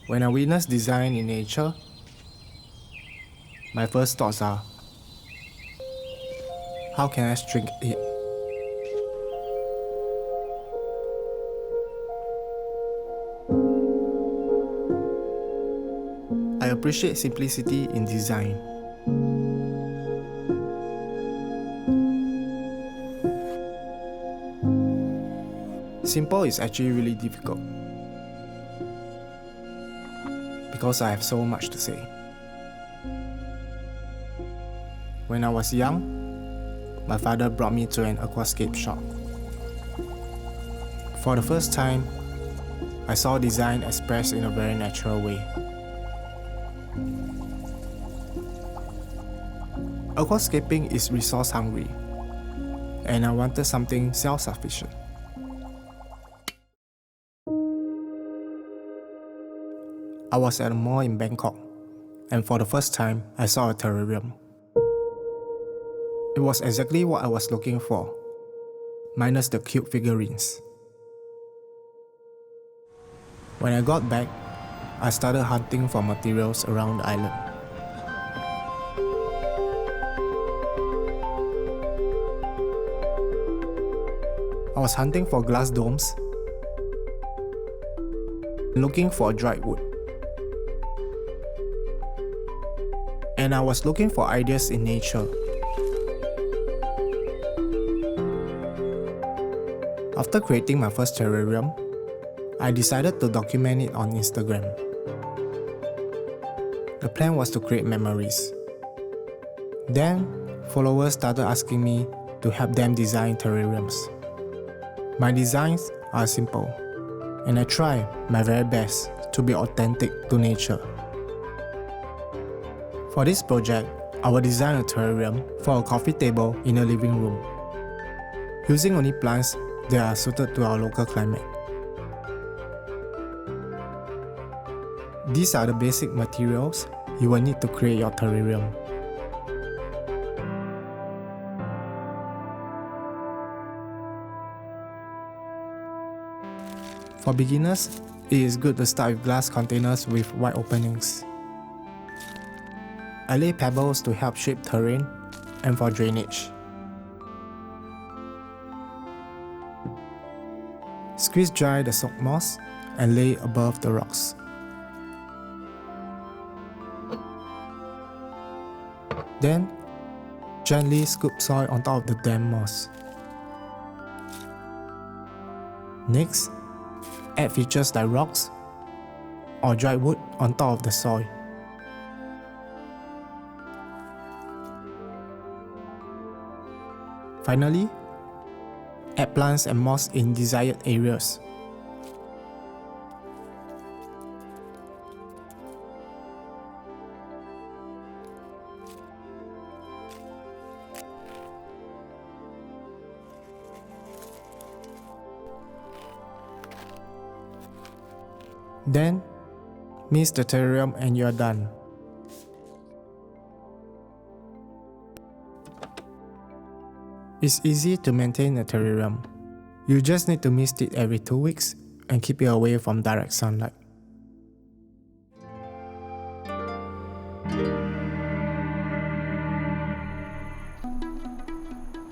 When I witness design in nature, my first thoughts are, how can I shrink it? I appreciate simplicity in design. Simple is actually really difficult because I have so much to say. When I was young, my father brought me to an aquascape shop. For the first time, I saw design expressed in a very natural way. Aquascaping is resource hungry, and I wanted something self-sufficient. I was at a mall in Bangkok, and for the first time, I saw a terrarium. It was exactly what I was looking for, minus the cute figurines. When I got back, I started hunting for materials around the island. I was hunting for glass domes, looking for dried wood. And I was looking for ideas in nature. After creating my first terrarium, I decided to document it on Instagram. The plan was to create memories. Then, followers started asking me to help them design terrariums. My designs are simple, and I try my very best to be authentic to nature. For this project, I will design a terrarium for a coffee table in a living room, using only plants that are suited to our local climate. These are the basic materials you will need to create your terrarium. For beginners, it is good to start with glass containers with wide openings. I lay pebbles to help shape terrain and for drainage. Squeeze dry the soaked moss and lay above the rocks. Then, gently scoop soil on top of the damp moss. Next, add features like rocks or dried wood on top of the soil. Finally, add plants and moss in desired areas. Then, mist the terrarium and you are done. It's easy to maintain a terrarium. You just need to mist it every 2 weeks and keep it away from direct sunlight.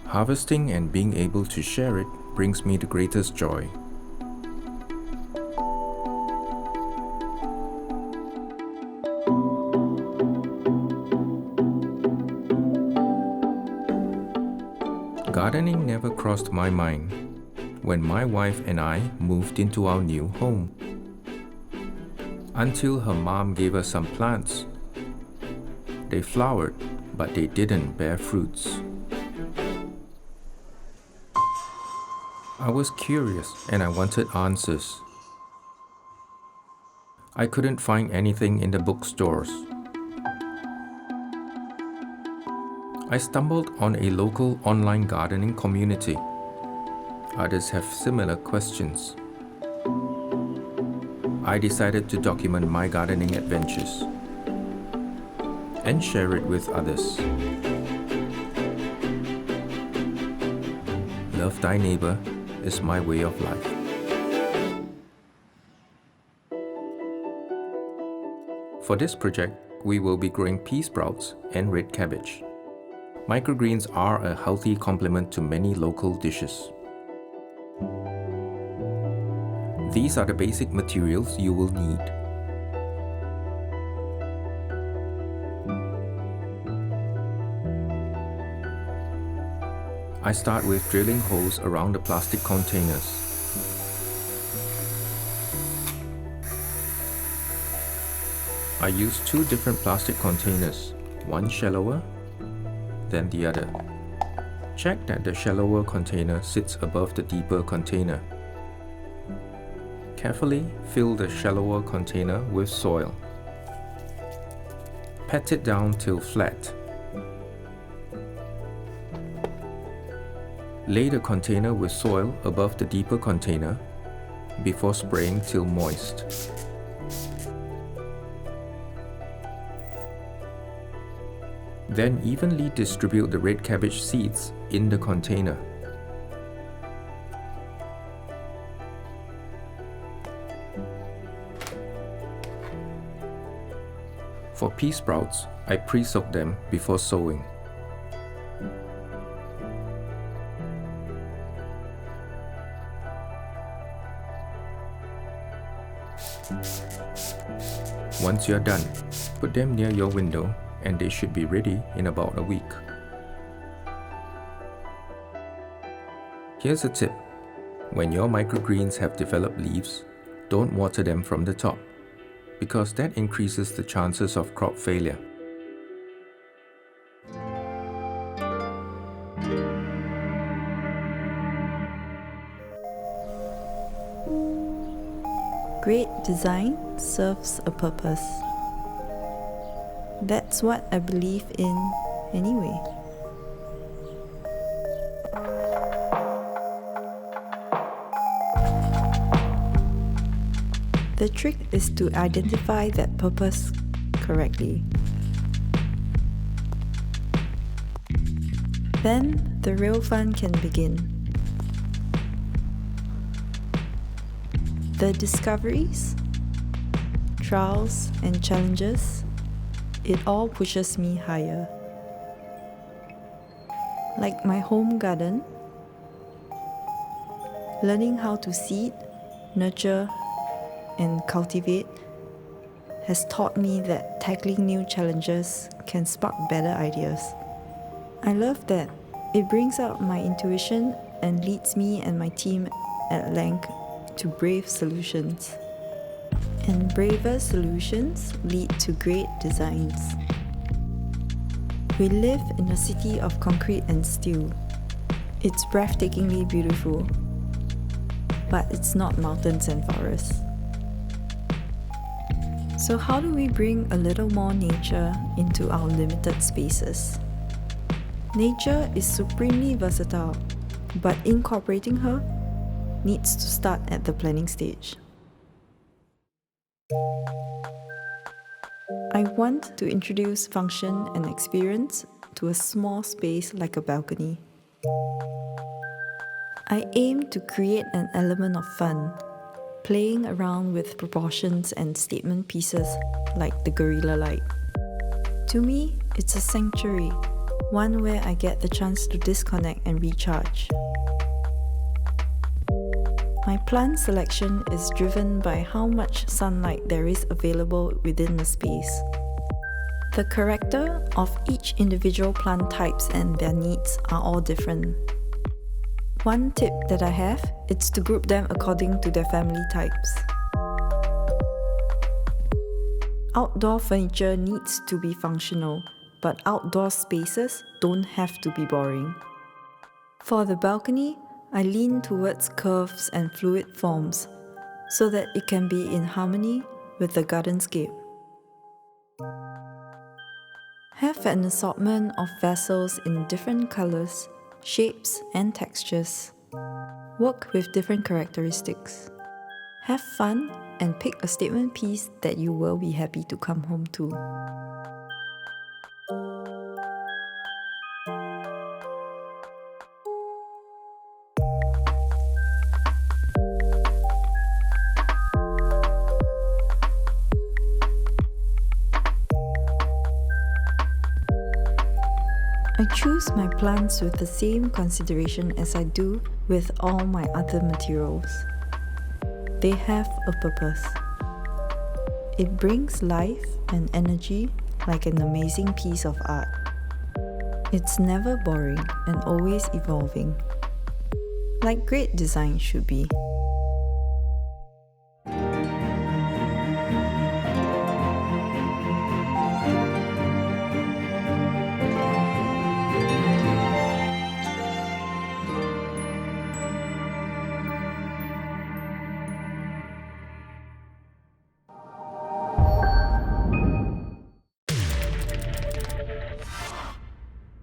Harvesting and being able to share it brings me the greatest joy. Gardening never crossed my mind when my wife and I moved into our new home. Until her mom gave us some plants. They flowered, but they didn't bear fruits. I was curious and I wanted answers. I couldn't find anything in the bookstores. I stumbled on a local online gardening community. Others have similar questions. I decided to document my gardening adventures and share it with others. Love thy neighbor is my way of life. For this project, we will be growing pea sprouts and red cabbage. Microgreens are a healthy complement to many local dishes. These are the basic materials you will need. I start with drilling holes around the plastic containers. I use 2 different plastic containers, one shallower, then the other. Check that the shallower container sits above the deeper container. Carefully fill the shallower container with soil. Pat it down till flat. Lay the container with soil above the deeper container before spraying till moist. Then evenly distribute the red cabbage seeds in the container. For pea sprouts, I pre-soak them before sowing. Once you're done, put them near your window and they should be ready in about a week. Here's a tip. When your microgreens have developed leaves, don't water them from the top, because that increases the chances of crop failure. Great design serves a purpose. That's what I believe in anyway. The trick is to identify that purpose correctly. Then the real fun can begin. The discoveries, trials, and challenges, it all pushes me higher. Like my home garden, learning how to seed, nurture, and cultivate has taught me that tackling new challenges can spark better ideas. I love that it brings out my intuition and leads me and my team at length to brave solutions. And braver solutions lead to great designs. We live in a city of concrete and steel. It's breathtakingly beautiful, but it's not mountains and forests. So how do we bring a little more nature into our limited spaces? Nature is supremely versatile, but incorporating her needs to start at the planning stage. I want to introduce function and experience to a small space like a balcony. I aim to create an element of fun, playing around with proportions and statement pieces like the gorilla light. To me, it's a sanctuary, one where I get the chance to disconnect and recharge. My plant selection is driven by how much sunlight there is available within the space. The character of each individual plant types and their needs are all different. One tip that I have is to group them according to their family types. Outdoor furniture needs to be functional, but outdoor spaces don't have to be boring. For the balcony, I lean towards curves and fluid forms so that it can be in harmony with the gardenscape. Have an assortment of vessels in different colors, shapes, and textures. Work with different characteristics. Have fun and pick a statement piece that you will be happy to come home to. I choose my plants with the same consideration as I do with all my other materials. They have a purpose. It brings life and energy like an amazing piece of art. It's never boring and always evolving, like great design should be.